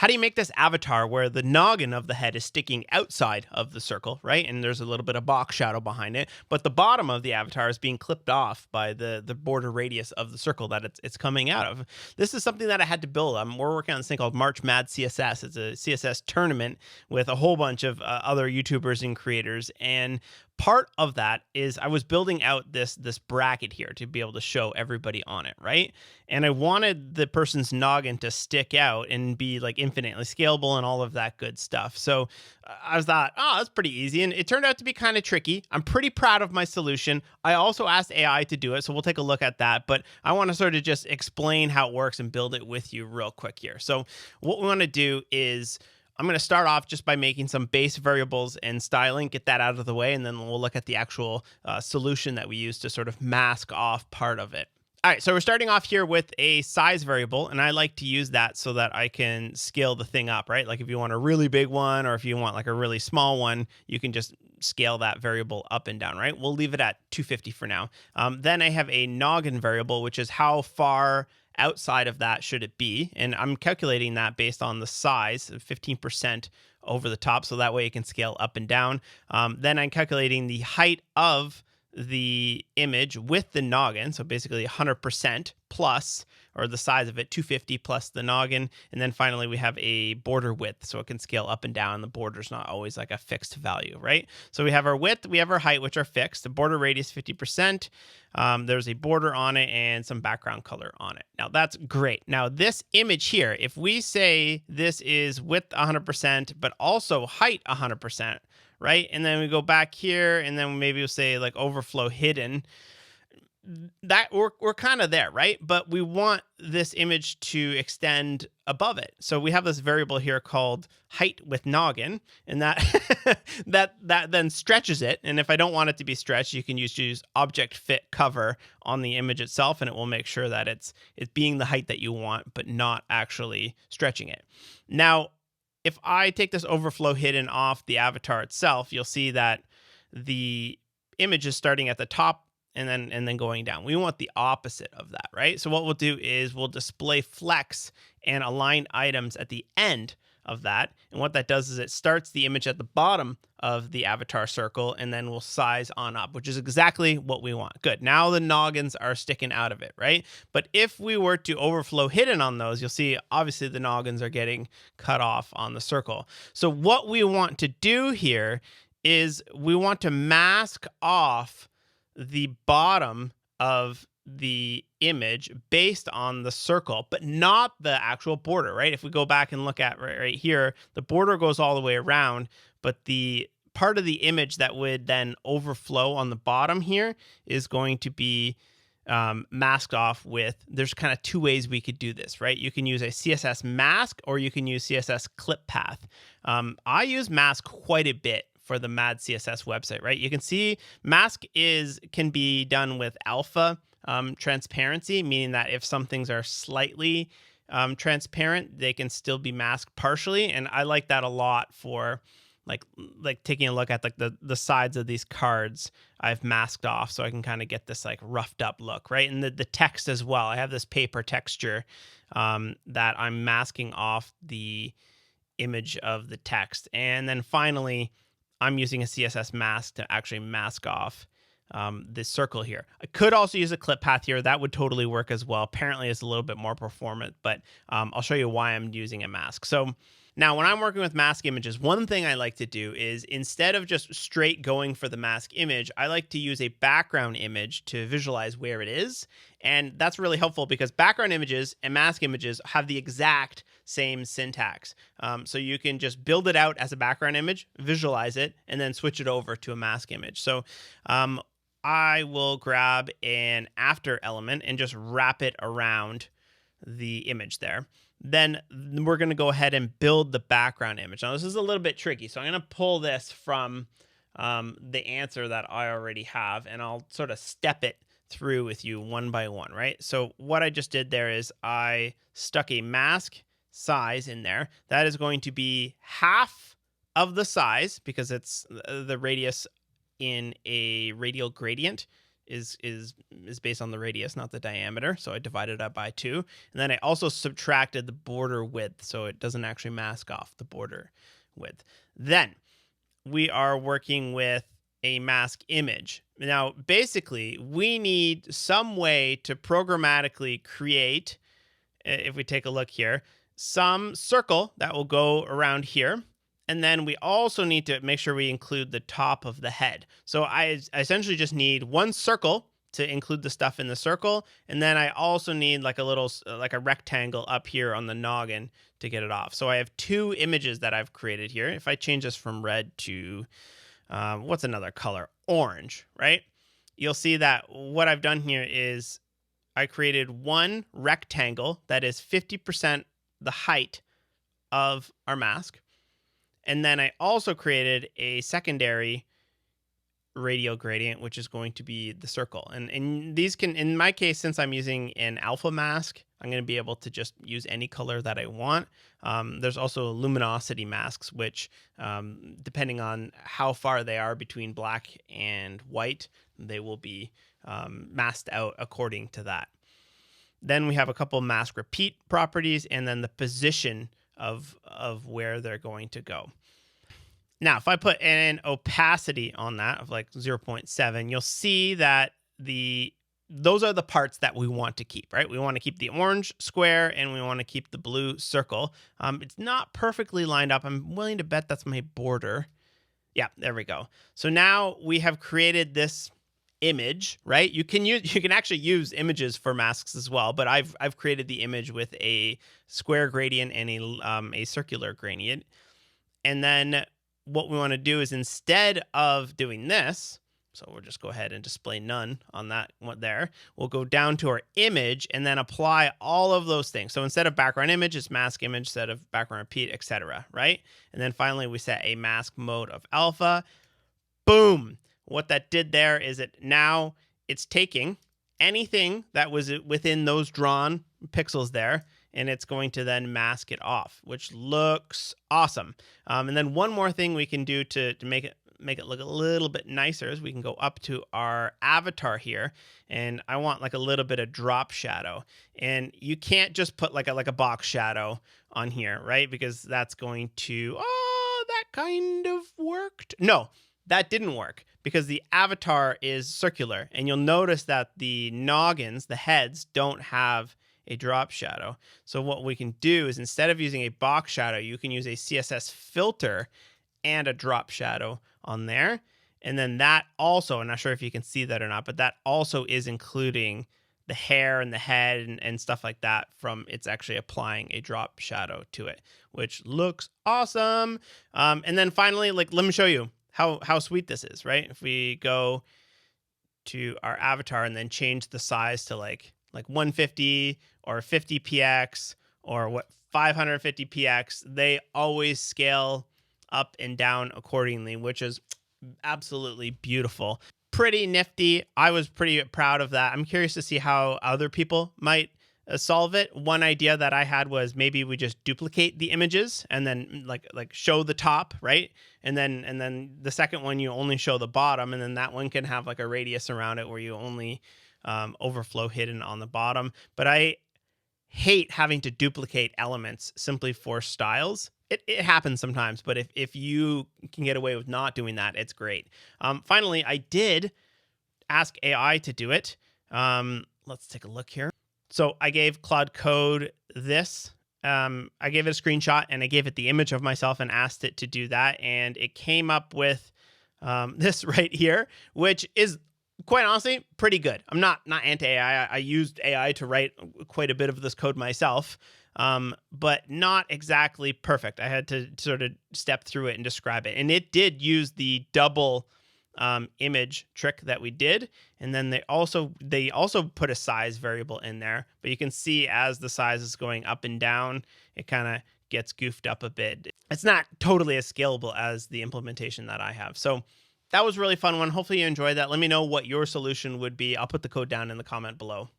how do you make this avatar where the noggin of the head is sticking outside of the circle, right? And there's a little bit of box shadow behind it, but the bottom of the avatar is being clipped off by the border radius of the circle that it's coming out of. This is something that I had to build. We're working on this thing called March Mad CSS. It's a CSS tournament with a whole bunch of other YouTubers and creators, and part of that is I was building out this bracket here to be able to show everybody on it, right? And I wanted the person's noggin to stick out and be like infinitely scalable and all of that good stuff. So I thought, oh, that's pretty easy. And it turned out to be kind of tricky. I'm pretty proud of my solution. I also asked AI to do it, so we'll take a look at that. But I want to sort of just explain how it works and build it with you real quick here. So what we want to do is I'm going to start off just by making some base variables and styling, get that out of the way, and then we'll look at the actual solution that we use to sort of mask off part of it. All right, so we're starting off here with a size variable, and I like to use that so that I can scale the thing up, right? Like if you want a really big one or if you want like a really small one, you can just scale that variable up and down, right? We'll leave it at 250 for now. Then I have a noggin variable, which is how far outside of that should it be, and I'm calculating that based on the size of 15% over the top, so that way it can scale up and down. Then I'm calculating the height of the image with the noggin, so basically 100% plus, or the size of it, 250 plus the noggin. And then finally we have a border width, so it can scale up and down. The border's not always like a fixed value, right? So we have our width, we have our height, which are fixed. The border radius 50%. There's a border on it and some background color on it. Now that's great. Now this image here, if we say this is width 100%, but also height 100%, right? And then we go back here, and then maybe we'll say like overflow hidden. That we're kind of there, right? But we want this image to extend above it. So we have this variable here called height with noggin, and that that then stretches it. And if I don't want it to be stretched, you can use object fit cover on the image itself, and it will make sure that it's being the height that you want, but not actually stretching it. Now, if I take this overflow hidden off the avatar itself, you'll see that the image is starting at the top and then going down. We want the opposite of that, right? So what we'll do is we'll display flex and align items at the end of that. And what that does is it starts the image at the bottom of the avatar circle, and then we'll size on up, which is exactly what we want. Good. Now the noggins are sticking out of it, right? But if we were to overflow hidden on those, you'll see obviously the noggins are getting cut off on the circle. So what we want to do here is we want to mask off the bottom of the image based on the circle, but not the actual border, right? If we go back and look at right here, the border goes all the way around, but the part of the image that would then overflow on the bottom here is going to be masked off with, there's kind of two ways we could do this, right? You can use a CSS mask or you can use CSS clip path. I use mask quite a bit for the Mad CSS website, right? You can see mask can be done with alpha transparency, meaning that if some things are slightly transparent, they can still be masked partially. And I like that a lot for like taking a look at like the sides of these cards I've masked off, so I can kind of get this like roughed up look, right? And the text as well. I have this paper texture that I'm masking off the image of the text. And then finally, I'm using a CSS mask to actually mask off this circle here. I could also use a clip path here. That would totally work as well. Apparently, it's a little bit more performant, but I'll show you why I'm using a mask. So now when I'm working with mask images, one thing I like to do is instead of just straight going for the mask image, I like to use a background image to visualize where it is. And that's really helpful because background images and mask images have the exact same syntax. So you can just build it out as a background image, visualize it, and then switch it over to a mask image. So I will grab an after element and just wrap it around the image there. Then we're going to go ahead and build the background image. Now, this is a little bit tricky, so I'm going to pull this from the answer that I already have, and I'll sort of step it through with you one by one, right? So what I just did there is I stuck a mask size in there. That is going to be half of the size because it's the radius in a radial gradient is based on the radius, not the diameter. So I divided that by 2. And then I also subtracted the border width, so it doesn't actually mask off the border width. Then we are working with a mask image. Now, basically, we need some way to programmatically create, if we take a look here, some circle that will go around here. And then we also need to make sure we include the top of the head. So I essentially just need one circle to include the stuff in the circle. And then I also need like a little, like a rectangle up here on the noggin to get it off. So I have 2 images that I've created here. If I change this from red to, what's another color? Orange, right? You'll see that what I've done here is I created one rectangle that is 50% the height of our mask. And then I also created a secondary radial gradient, which is going to be the circle. And these can, in my case, since I'm using an alpha mask, I'm going to be able to just use any color that I want. There's also luminosity masks, which, depending on how far they are between black and white, they will be masked out according to that. Then we have a couple mask repeat properties, and then the position of where they're going to go. Now, if I put an opacity on that of like 0.7, you'll see that those are the parts that we want to keep, right? We want to keep the orange square and we want to keep the blue circle. It's not perfectly lined up. I'm willing to bet that's my border. Yeah, there we go. So now we have created this image, right? You can actually use images for masks as well, but I've created the image with a square gradient and a circular gradient. And then what we want to do is, instead of doing this, so we'll just go ahead and display none on that one there. We'll go down to our image and then apply all of those things. So instead of background image, it's mask image, instead of background repeat, etc. Right? And then finally we set a mask mode of alpha. Boom. What that did there is now it's taking anything that was within those drawn pixels there, and it's going to then mask it off, which looks awesome. And then one more thing we can do to make it look a little bit nicer is we can go up to our avatar here, and I want like a little bit of drop shadow. And you can't just put like a box shadow on here, right? Because that's going to, that kind of worked. No, that didn't work, because the avatar is circular, and you'll notice that the noggins, the heads, don't have a drop shadow. So what we can do is, instead of using a box shadow, you can use a CSS filter and a drop shadow on there. And then that also, I'm not sure if you can see that or not, but that also is including the hair and the head and stuff like that. It's actually applying a drop shadow to it, which looks awesome. And then finally, let me show you how sweet this is, right? If we go to our avatar and then change the size to like 150 or 50px or 550px, they always scale up and down accordingly, which is absolutely beautiful. Pretty nifty. I was pretty proud of that. I'm curious to see how other people might solve it. One idea that I had was maybe we just duplicate the images and then like show the top, right? And then the second one you only show the bottom, and then that one can have like a radius around it where you only overflow hidden on the bottom. But I hate having to duplicate elements simply for styles. It happens sometimes, but if you can get away with not doing that, it's great. Finally, I did ask AI to do it. Let's take a look here. So I gave Claude Code this. I gave it a screenshot and I gave it the image of myself and asked it to do that. And it came up with this right here, which is quite honestly pretty good. I'm not anti-AI. I used AI to write quite a bit of this code myself, but not exactly perfect. I had to sort of step through it and describe it. And it did use the double image trick that we did. And then they also put a size variable in there, but you can see as the size is going up and down, it kind of gets goofed up a bit. It's not totally as scalable as the implementation that I have. So that was a really fun one. Hopefully you enjoyed that. Let me know what your solution would be. I'll put the code down in the comment below.